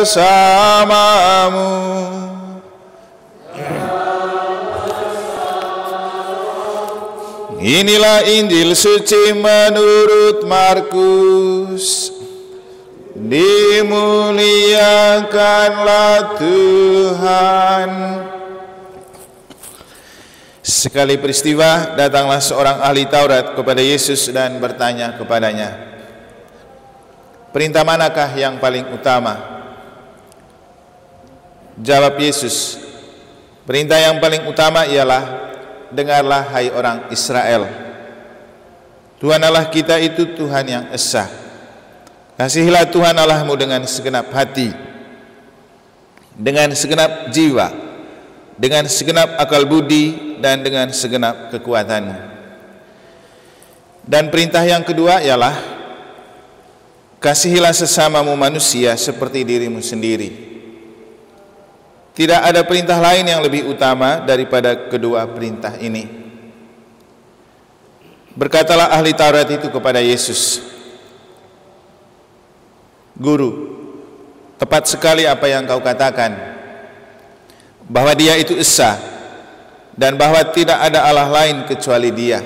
bersamamu. Inilah Injil suci menurut Markus. Dimuliakanlah Tuhan. Sekali peristiwa, datanglah seorang ahli Taurat kepada Yesus dan bertanya kepadanya, "Perintah manakah yang paling utama?" Jawab Yesus, "Perintah yang paling utama ialah, dengarlah hai orang Israel. Tuhan Allah kita itu Tuhan yang esa. Kasihilah Tuhan Allahmu dengan segenap hati, dengan segenap jiwa, dengan segenap akal budi, dan dengan segenap kekuatanmu. Dan perintah yang kedua ialah, kasihilah sesamamu manusia seperti dirimu sendiri. Tidak ada perintah lain yang lebih utama daripada kedua perintah ini." Berkatalah ahli Taurat itu kepada Yesus, "Guru, tepat sekali apa yang kau katakan, bahwa Dia itu esa, dan bahwa tidak ada Allah lain kecuali Dia.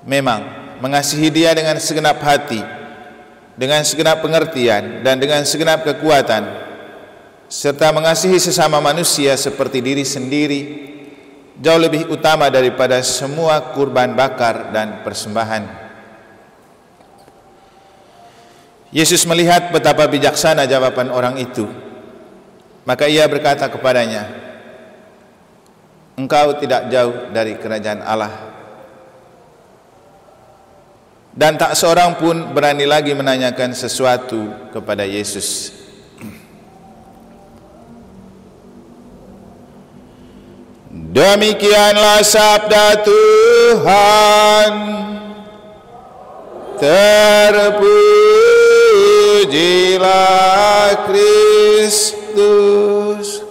Memang, mengasihi Dia dengan segenap hati, dengan segenap pengertian, dan dengan segenap kekuatan, serta mengasihi sesama manusia seperti diri sendiri, jauh lebih utama daripada semua kurban bakar dan persembahan." Yesus melihat betapa bijaksana jawaban orang itu, maka ia berkata kepadanya, "Engkau tidak jauh dari kerajaan Allah." Dan tak seorang pun berani lagi menanyakan sesuatu kepada Yesus. Demikianlah sabda Tuhan. Terpujilah Kristus.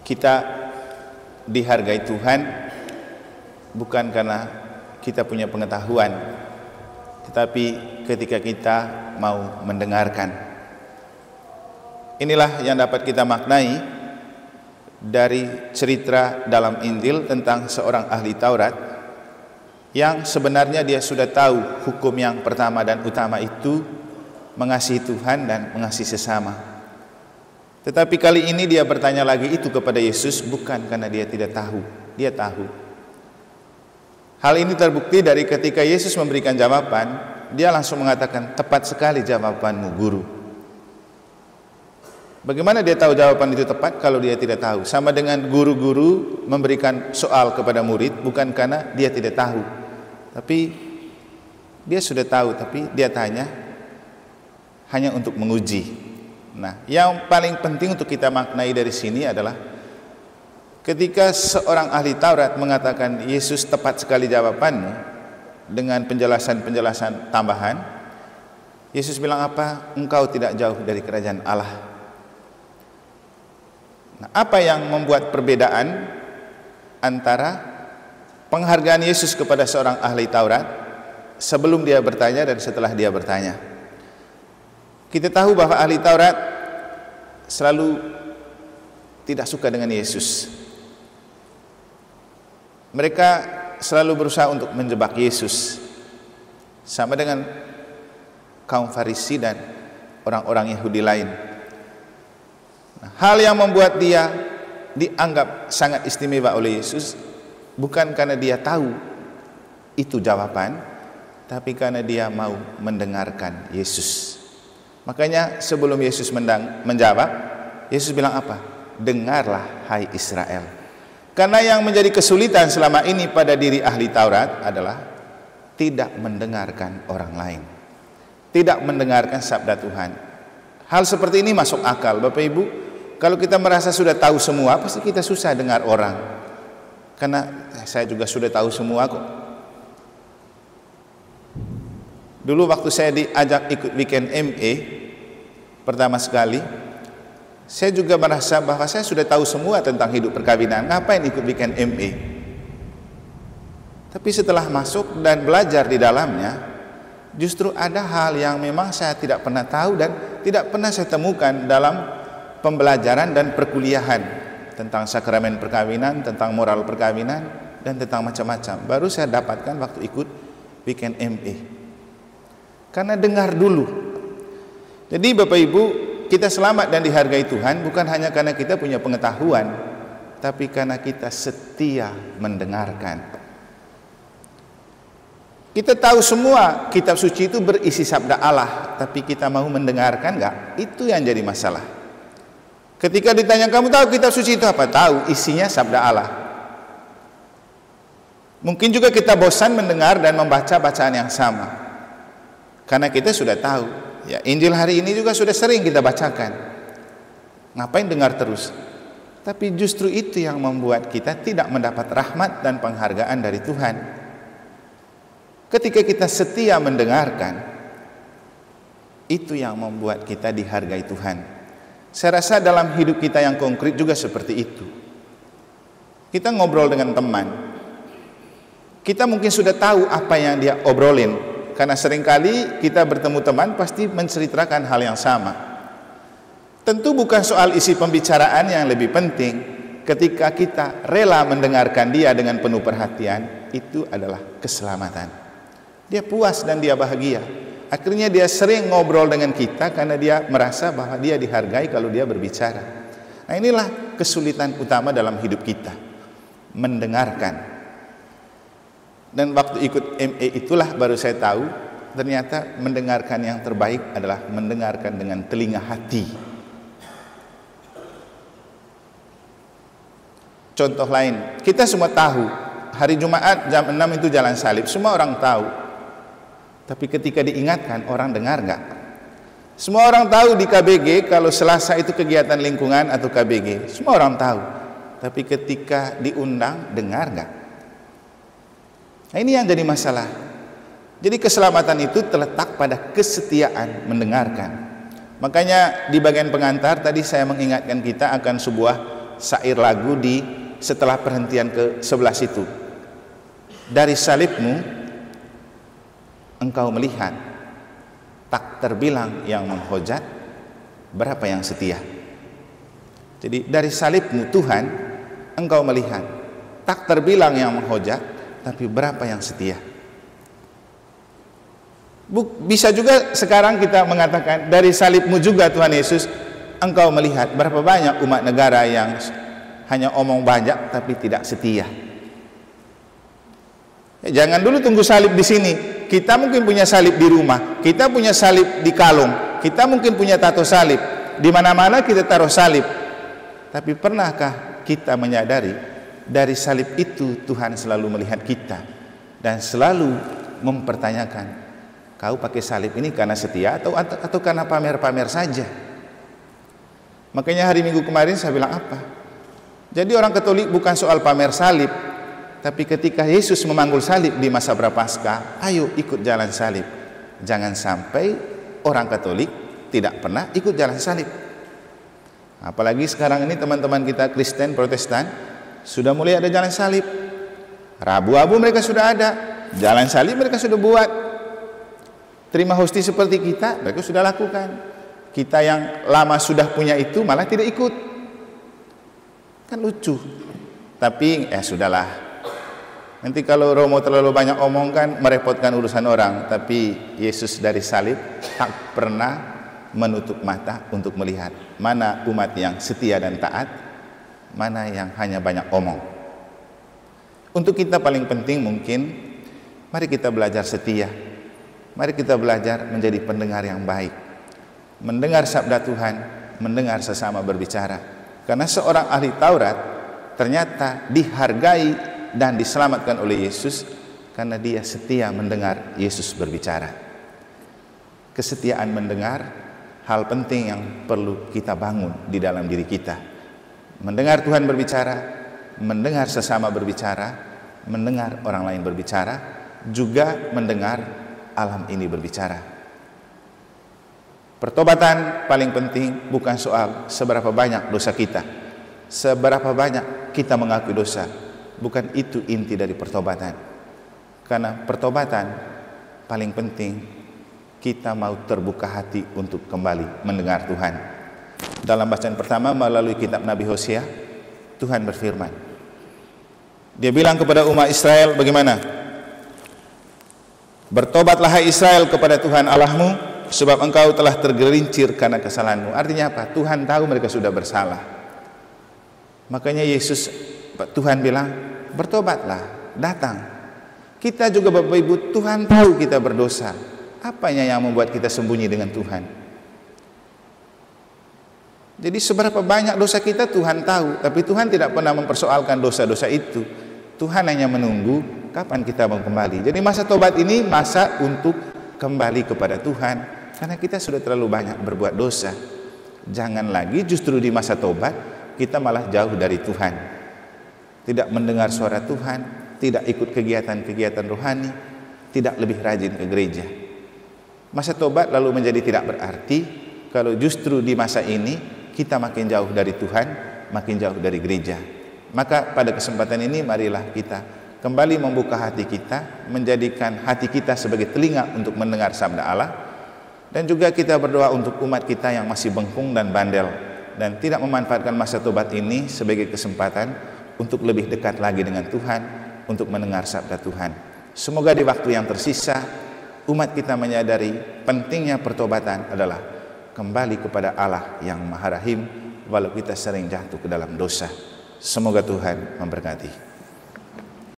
Kita dihargai Tuhan bukan karena kita punya pengetahuan, tetapi ketika kita mau mendengarkan. Inilah yang dapat kita maknai dari cerita dalam Injil tentang seorang ahli Taurat yang sebenarnya dia sudah tahu hukum yang pertama dan utama itu mengasihi Tuhan dan mengasihi sesama. Tetapi kali ini dia bertanya lagi itu kepada Yesus bukan karena dia tidak tahu, dia tahu. Hal ini terbukti dari ketika Yesus memberikan jawaban, dia langsung mengatakan, "Tepat sekali jawabanmu, Guru." Bagaimana dia tahu jawaban itu tepat kalau dia tidak tahu? Sama dengan guru-guru memberikan soal kepada murid bukan karena dia tidak tahu, tapi dia sudah tahu, tapi dia tanya hanya untuk menguji. Nah, yang paling penting untuk kita maknai dari sini adalah ketika seorang ahli Taurat mengatakan Yesus tepat sekali jawabanmu dengan penjelasan-penjelasan tambahan, Yesus bilang apa? Engkau tidak jauh dari kerajaan Allah. Nah, apa yang membuat perbedaan antara penghargaan Yesus kepada seorang ahli Taurat sebelum dia bertanya dan setelah dia bertanya? Kita tahu bahwa ahli Taurat selalu tidak suka dengan Yesus. Mereka selalu berusaha untuk menjebak Yesus, sama dengan kaum Farisi dan orang-orang Yahudi lain. Hal yang membuat dia dianggap sangat istimewa oleh Yesus bukan karena dia tahu itu jawaban, tapi karena dia mau mendengarkan Yesus. Makanya sebelum Yesus menjawab, Yesus bilang apa? Dengarlah hai Israel. Karena yang menjadi kesulitan selama ini pada diri ahli Taurat adalah tidak mendengarkan orang lain, tidak mendengarkan sabda Tuhan. Hal seperti ini masuk akal, Bapak Ibu. Kalau kita merasa sudah tahu semua, pasti kita susah dengar orang. Karena saya juga sudah tahu semua kok. Dulu waktu saya diajak ikut weekend MA pertama sekali, saya juga merasa bahwa saya sudah tahu semua tentang hidup perkawinan. Ngapain ikut weekend MA? Tapi setelah masuk dan belajar di dalamnya, justru ada hal yang memang saya tidak pernah tahu dan tidak pernah saya temukan dalam pembelajaran dan perkuliahan tentang sakramen perkawinan, tentang moral perkawinan, dan tentang macam-macam. Baru saya dapatkan waktu ikut weekend MA. Karena dengar dulu. Jadi Bapak Ibu, kita selamat dan dihargai Tuhan bukan hanya karena kita punya pengetahuan, tapi karena kita setia mendengarkan. Kita tahu semua kitab suci itu berisi sabda Allah, tapi kita mau mendengarkan enggak? Itu yang jadi masalah. Ketika ditanya, kamu tahu kitab suci itu apa? Tahu, isinya sabda Allah. Mungkin juga kita bosan mendengar dan membaca bacaan yang sama, karena kita sudah tahu. Ya, Injil hari ini juga sudah sering kita bacakan. Ngapain dengar terus? Tapi justru itu yang membuat kita tidak mendapat rahmat dan penghargaan dari Tuhan. Ketika kita setia mendengarkan, itu yang membuat kita dihargai Tuhan. Saya rasa dalam hidup kita yang konkret juga seperti itu. Kita ngobrol dengan teman, kita mungkin sudah tahu apa yang dia obrolin, karena seringkali kita bertemu teman pasti menceritakan hal yang sama. Tentu bukan soal isi pembicaraan yang lebih penting. Ketika kita rela mendengarkan dia dengan penuh perhatian, itu adalah keselamatan. Dia puas dan dia bahagia. Akhirnya dia sering ngobrol dengan kita karena dia merasa bahwa dia dihargai kalau dia berbicara. Nah, inilah kesulitan utama dalam hidup kita, mendengarkan. Dan waktu ikut MA itulah baru saya tahu ternyata mendengarkan yang terbaik adalah mendengarkan dengan telinga hati. Contoh lain, kita semua tahu hari Jumat jam 6 itu jalan salib, semua orang tahu. Tapi ketika diingatkan, orang dengar nggak? Semua orang tahu di KBG kalau Selasa itu kegiatan lingkungan atau KBG, semua orang tahu. Tapi ketika diundang, dengar nggak? Nah, ini yang jadi masalah. Jadi keselamatan itu terletak pada kesetiaan mendengarkan. Makanya di bagian pengantar tadi saya mengingatkan kita akan sebuah syair lagu di setelah perhentian ke-11 itu. Dari salibmu engkau melihat, tak terbilang yang menghujat, berapa yang setia. Jadi dari salibmu Tuhan, engkau melihat, tak terbilang yang menghujat, tapi berapa yang setia. Bisa juga sekarang kita mengatakan, dari salibmu juga Tuhan Yesus, engkau melihat berapa banyak umat negara yang hanya omong banyak tapi tidak setia. Jangan dulu tunggu salib di sini. Kita mungkin punya salib di rumah, kita punya salib di kalung, kita mungkin punya tato salib. Di mana-mana kita taruh salib. Tapi pernahkah kita menyadari dari salib itu Tuhan selalu melihat kita dan selalu mempertanyakan, kau pakai salib ini karena setia atau karena pamer-pamer saja? Makanya hari Minggu kemarin saya bilang apa? Jadi orang Katolik bukan soal pamer salib, tapi ketika Yesus memanggul salib di masa Prapaskah, ayo ikut jalan salib. Jangan sampai orang Katolik tidak pernah ikut jalan salib. Apalagi sekarang ini teman-teman kita Kristen, Protestan sudah mulai ada jalan salib. Rabu-abu mereka sudah ada, jalan salib mereka sudah buat. Terima hosti seperti kita, mereka sudah lakukan. Kita yang lama sudah punya itu malah tidak ikut. Kan lucu. Tapi sudahlah. Nanti kalau Romo terlalu banyak omong kan merepotkan urusan orang. Tapi Yesus dari salib tak pernah menutup mata untuk melihat mana umat yang setia dan taat, mana yang hanya banyak omong. Untuk kita paling penting mungkin, mari kita belajar setia. Mari kita belajar menjadi pendengar yang baik, mendengar sabda Tuhan, mendengar sesama berbicara. Karena seorang ahli Taurat ternyata dihargai dan diselamatkan oleh Yesus karena dia setia mendengar Yesus berbicara. Kesetiaan mendengar hal penting yang perlu kita bangun di dalam diri kita. Mendengar Tuhan berbicara, mendengar sesama berbicara, mendengar orang lain berbicara, juga mendengar alam ini berbicara. Pertobatan paling penting bukan soal seberapa banyak dosa kita, seberapa banyak kita mengakui dosa. Bukan itu inti dari pertobatan. Karena pertobatan paling penting kita mau terbuka hati untuk kembali mendengar Tuhan. Dalam bacaan pertama melalui kitab Nabi Hosea, Tuhan berfirman. Dia bilang kepada umat Israel bagaimana? Bertobatlah hai Israel kepada Tuhan Allahmu, sebab engkau telah tergelincir karena kesalahanmu. Artinya apa? Tuhan tahu mereka sudah bersalah. Makanya Tuhan bilang, bertobatlah, datang. Kita juga Bapak Ibu, Tuhan tahu kita berdosa. Apanya yang membuat kita sembunyi dengan Tuhan? Jadi seberapa banyak dosa kita Tuhan tahu, tapi Tuhan tidak pernah mempersoalkan dosa-dosa itu. Tuhan hanya menunggu kapan kita mau kembali. Jadi masa tobat ini masa untuk kembali kepada Tuhan, karena kita sudah terlalu banyak berbuat dosa. Jangan lagi justru di masa tobat kita malah jauh dari Tuhan, tidak mendengar suara Tuhan, tidak ikut kegiatan-kegiatan rohani, tidak lebih rajin ke gereja. Masa tobat lalu menjadi tidak berarti kalau justru di masa ini kita makin jauh dari Tuhan, makin jauh dari gereja. Maka pada kesempatan ini marilah kita kembali membuka hati kita, menjadikan hati kita sebagai telinga untuk mendengar sabda Allah, dan juga kita berdoa untuk umat kita yang masih bengkung dan bandel dan tidak memanfaatkan masa tobat ini sebagai kesempatan untuk lebih dekat lagi dengan Tuhan, untuk mendengar sabda Tuhan. Semoga di waktu yang tersisa umat kita menyadari pentingnya pertobatan adalah kembali kepada Allah yang Maha Rahim walau kita sering jatuh ke dalam dosa. Semoga Tuhan memberkati.